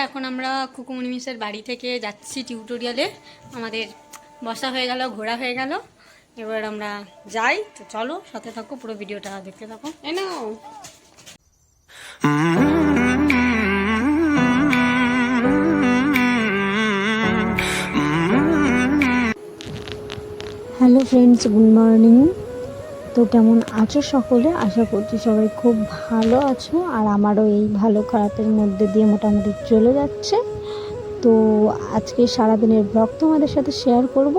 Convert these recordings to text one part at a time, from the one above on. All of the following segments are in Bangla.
এখন আমরা খুকুমনি মিসের বাড়ি থেকে যাচ্ছি টিউটোরিয়ালে। আমাদের বসা হয়ে গেল, ঘোরা হয়ে গেল, এবার আমরা যাই। তো চলো সাথে থাকো, পুরো ভিডিওটা দেখতে থাকো। Hello friends, good morning. তো কেমন আছো সকলে? আশা করছি সবাই খুব ভালো আছো, আর আমারও এই ভালো খারাপের মধ্যে দিয়ে মোটামুটি চলে যাচ্ছে। তো আজকে সারাদিনের ব্লগ তোমাদের সাথে শেয়ার করব,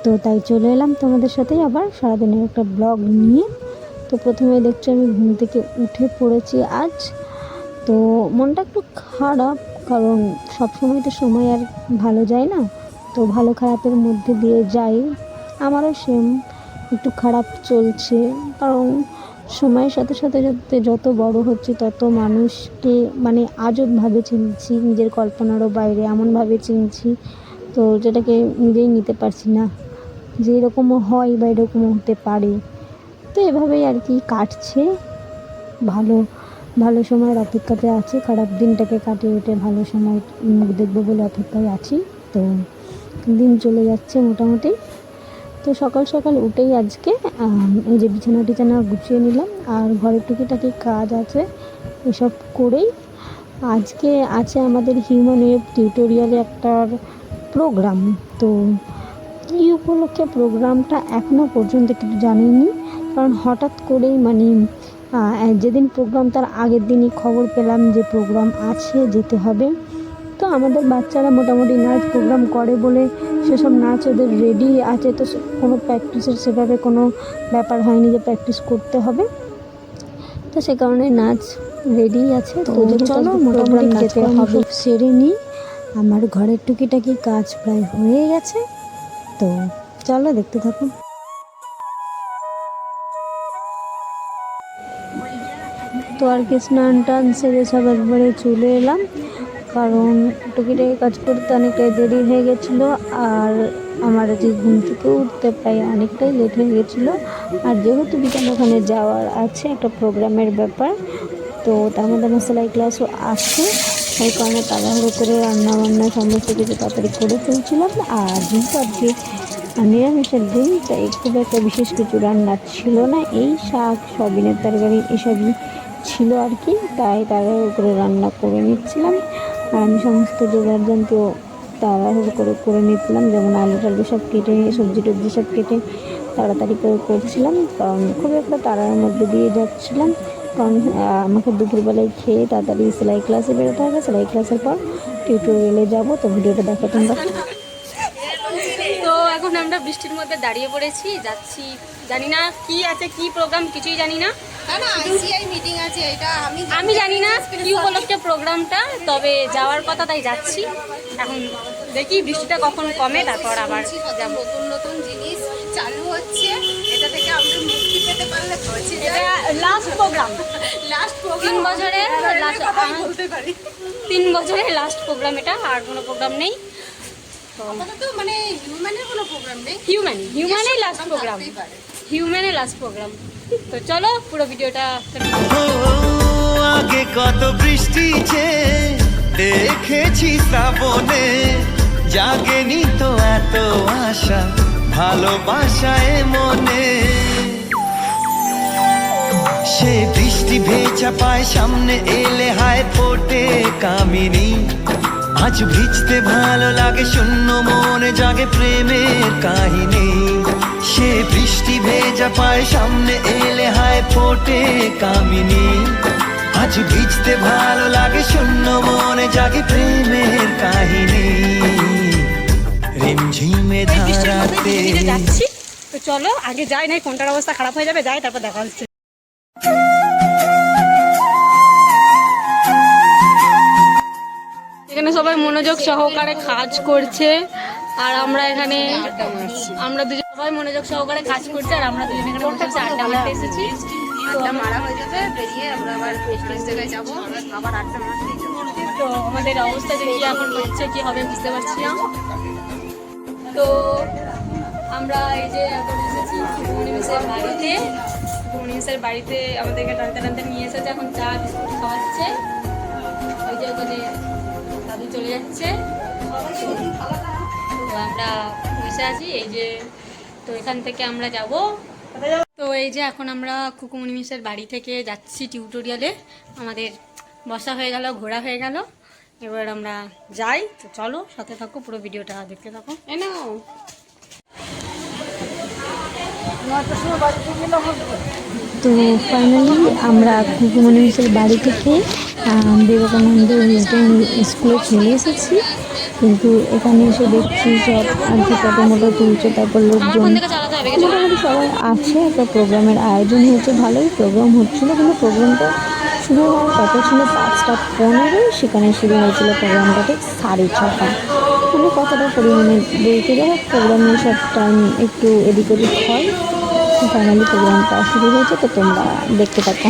তো তাই চলে এলাম তোমাদের সাথেই আবার সারাদিনের একটা ব্লগ নিয়ে। তো প্রথমে দেখছি আমি ঘুম থেকে উঠে পড়েছি আজ। তো মনটা একটু খারাপ, কারণ সবসময় তো সময় আর ভালো যায় না, তো ভালো খারাপের মধ্যে দিয়ে যাই। আমারও সেম একটু খারাপ চলছে, কারণ সময়ের সাথে সাথে যত বড় হচ্ছে তত মানুষকে আজবভাবে চিনছি, নিজের কল্পনারও বাইরে এমনভাবে চিনছি, তো যেটাকে নিজেই নিতে পারছি না যে এরকমও হয় বা এরকমও হতে পারে। তো এভাবেই আর কি কাটছে। ভালো ভালো সময়ের অপেক্ষাতে আছি, খারাপ দিনটাকে কাটিয়ে উঠে ভালো সময় মুখ দেখবো বলে অপেক্ষায় আছি। তো দিন চলে যাচ্ছে মোটামুটি। তো সকাল সকাল উঠেই আজকে এই যে বিছানা টিছানা গুছিয়ে নিলাম, আর ঘরের টুকিটাকি কাজ আছে, এসব করেই আজকে আছে আমাদের হিউম্যান ওয়েব টিউটোরিয়ালে একটা প্রোগ্রাম। তো কী উপলক্ষে প্রোগ্রামটা এখনও পর্যন্ত কিছু জানিনি, কারণ হঠাৎ করেই যেদিন প্রোগ্রাম তার আগের দিনই খবর পেলাম যে প্রোগ্রাম আছে, যেতে হবে। তো আমাদের বাচ্চারা মোটামুটি নাচ প্রোগ্রাম করে বলে সেসব নাচ ওদের রেডি আছে, তো কোনো প্র্যাকটিসের সেভাবে কোনো ব্যাপার হয়নি যে প্র্যাকটিস করতে হবে, তো সে কারণে নাচ রেডি আছে। তো চলো মোটামুটি যেতে হবে, সেরে নিই। আমার ঘরের টুকিটাকি কাজ প্রায় হয়ে গেছে, তো চলো দেখতে থাকুন। তো আর কি স্নান টান সেরে সব একবারে চলে এলাম, কারণ টুকিটাকি কাজ করতে অনেকটাই দেরি হয়ে গেছিলো, আর আমার আজকে ঘুম থেকে উঠতে প্রায় অনেকটাই লেট হয়ে গেছিলো। আর যেহেতু বিকালে ওখানে যাওয়ার আছে একটা প্রোগ্রামের ব্যাপার, তো তার মধ্যে আমার সেলাই ক্লাসও আছে, সেই কারণে তাড়াহুড়ো করে রান্নাবান্না সমস্ত কিছু তাড়াতাড়ি করে ফেলছিলাম। আর যেহেতু আজকে নিরামিষের দিন, তাই খুব একটা বিশেষ কিছু রান্না ছিল না, এই শাক সয়াবিনের তরকারি এসবই ছিল আর কি, তাই তাড়াহুড়ো করে রান্না করে নিচ্ছিলাম। আর আমি সমস্ত জোগাড়যন্ত্র তাড়াহুড়ো করে নিচ্ছিলাম, যেমন আলু টালু সব কেটে, সবজি টবজি সব কেটে তাড়াতাড়ি করে করছিলাম, কারণ খুব একটা তাড়ার মধ্যে দিয়ে যাচ্ছিলাম। কারণ আমাকে দুপুরবেলায় খেয়ে তাড়াতাড়ি সেলাই ক্লাসে বেরোতে হবে, সেলাই ক্লাসের পর টিউটোরিয়ালে যাবো। তো ভিডিওটা দেখো তোমরা। তো এখন আমরা বৃষ্টির মধ্যে দাঁড়িয়ে পড়েছি, যাচ্ছি। জানি না কি আছে, কি প্রোগ্রাম কিছুই জানি না। আমি জানি না কি উপলক্ষে প্রোগ্রামটা, তবে যাওয়ার কথা, তাই যাচ্ছি। এখন দেখি বৃষ্টিটা কখন কমে, তারপর আবার যাব। নতুন নতুন জিনিস চালু হচ্ছে, এটা থেকে আমরা মুক্তি পেতে পারলে এটা লাস্ট প্রোগ্রাম, 3 বছরের বলতে পারি 3 বছরের লাস্ট প্রোগ্রাম এটা, আর কোনো প্রোগ্রাম নেই। হিউম্যানের কোনো প্রোগ্রাম নেই, হিউম্যানের লাস্ট প্রোগ্রাম, হিউম্যানের লাস্ট প্রোগ্রাম। তো চলো পুরো ভিডিওটা। আগে কত বৃষ্টি যে দেখেছি শ্রাবণে, জাগেনি তো এত আশা ভালোবাসায় মনে। সে বৃষ্টি ভেজা পায় সামনে এলে হায় ফোটে কামিনী। আজ ভিজতে ভালো লাগে, শূন্য মনে জাগে প্রেমের কাহিনী। সে বৃষ্টি ভেজা পায় সামনে এলে হায় ফোটে কামিনী। আজ ভিজতে ভালো লাগে, শূন্য মনে জাগে প্রেমের কাহিনী। রিমঝিমে ধারাতে যাচ্ছি। তো চলো আগে যাই, নাই ফোনটার অবস্থা খারাপ হয়ে যাবে, যাই তারপর দেখা হচ্ছে। এখানে সবাই মনোযোগ সহকারে কাজ করছে, আর আমরা এখানে আমরা দুজন সবাই মনোযোগ সহকারে কাজ করছে, আর আমরা দুজন এখানে বসে আড্ডা মারতে এসেছি। তো মারা হয়ে যাবে, বেরিয়ে আমরা আবার স্টেজ জায়গায় যাবো, আবার 8টা মারতে যাবো। তো আমাদের অবস্থা যে কি এখন হচ্ছে, কি হবে বুঝতে পারছি না। তো আমরা এই যে এখন এসেছি সুকুমনিমিসের বাড়িতে। সুকুমনিমিসের বাড়িতে আমাদেরকে টানতে টানতে নিয়ে এসেছে, এখন চা বিস্কুট খাওয়াচ্ছে। ওই যে ওখানে চলে যাচ্ছে। তো আমরা বসে আছি এই যে, তো এখান থেকে আমরা যাব। তো এই যে এখন আমরা খুকুমনি মিসের বাড়ি থেকে যাচ্ছি টিউটোরিয়ালে। আমাদের বসা হয়ে গেল, ঘোরা হয়ে গেল, এবার আমরা যাই। তো চলো সাথে থাকো, পুরো ভিডিওটা দেখতে থাকো। তো ফাইনালি আমরা খুকুমনি মিসের বাড়ি থেকে বিবেকানন্দ উইজডেন স্কুলে চলে এসেছি। কিন্তু এখানে এসে দেখছি সব আর কি ফটো মোটো তুলছে, তারপর লোকজন মোটামুটি সবাই আছে। একটা প্রোগ্রামের আয়োজন হয়েছে, ভালোই প্রোগ্রাম হচ্ছিলো, কিন্তু প্রোগ্রামটা শুরু হওয়ার কথা ছিল 5:15, সেখানে শুরু হয়েছিল প্রোগ্রামটা ঠিক 6:30। মানে কতটা পরিমাণে দেরিতে যাওয়া, প্রোগ্রামে সব টাইম একটু এদিক ওদিক হয়। ফাইনালি প্রোগ্রামটা শুরু হয়েছে, তো তোমরা দেখতে থাকো।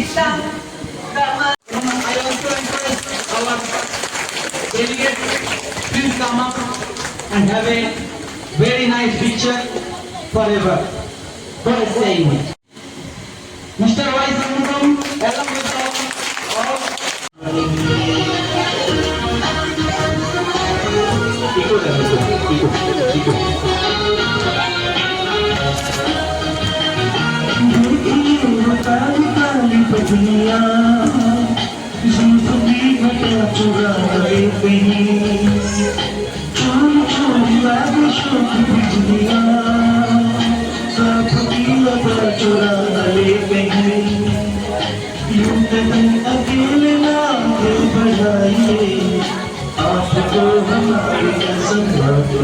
Please come up and have a very nice picture forever. For saying it. Mr. Vice President, along with all. आपको हमारी कसम करके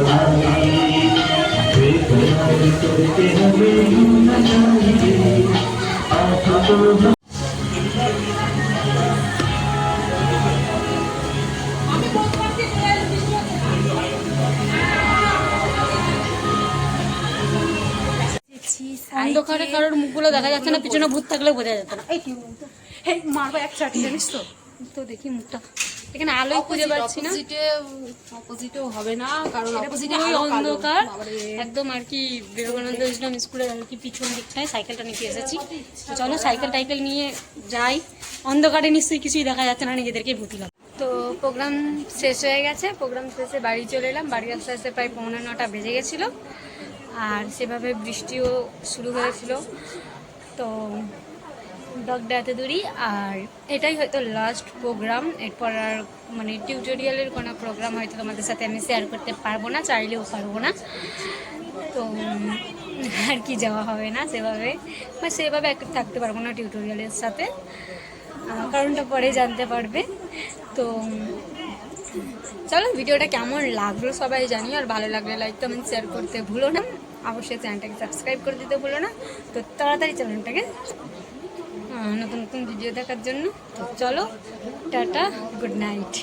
हमें न चाहिए आपको। অন্ধকারে কারোর মুখগুলো দেখা যাচ্ছে না, পিছনে ভূত থাকলে বোঝা যেত না। এই মারবো এক চাটি, জানিস তো? তো দেখি মুখটা, এখানে আলোই খুঁজে পাচ্ছি না। অপোজিটেও হবে না, কারণ অপোজিটে পুরোই অন্ধকার একদম আর কি। বিবেকানন্দ ইসলাম স্কুলের আর কি পিছন দিকটায় সাইকেলটা নিতে এসেছি। তো চলো সাইকেল টাইকেল নিয়ে যাই। অন্ধকারে নিশ্চয়ই কিছুই দেখা যাচ্ছে না, নিজেদেরকে ভূতি লাগে। তো প্রোগ্রাম শেষ হয়ে গেছে, প্রোগ্রাম শেষে বাড়ি চলে এলাম। বাড়ি আসতে আসতে প্রায় 9:15 বেজে গেছিলো, আর সেভাবে বৃষ্টিও শুরু হয়েছিল। তো ব্লগটা এত দূরই, আর এটাই হয়তো লাস্ট প্রোগ্রাম। এরপর আর মানে টিউটোরিয়ালের কোনো প্রোগ্রাম হয়তো তোমাদের সাথে আমি শেয়ার করতে পারবো না, চাইলেও পারবো না। তো আর কি যাওয়া হবে না সেভাবে, বা সেভাবে অ্যাক্টিভ থাকতে পারবো না টিউটোরিয়ালের সাথে, কারণটা পরে জানতে পারবে। তো চলো ভিডিওটা কেমন লাগলো সবাই জানিও, আর ভালো লাগলে লাইক কমেন্ট শেয়ার করতে ভুলো না। অবশ্যই চ্যানেলটাকে সাবস্ক্রাইব করে দিতে ভুলো না। তো তাড়াতাড়ি চ্যানেলটাকে নতুন নতুন ভিডিও দেখার জন্য। তো চলো টাটা, গুড নাইট।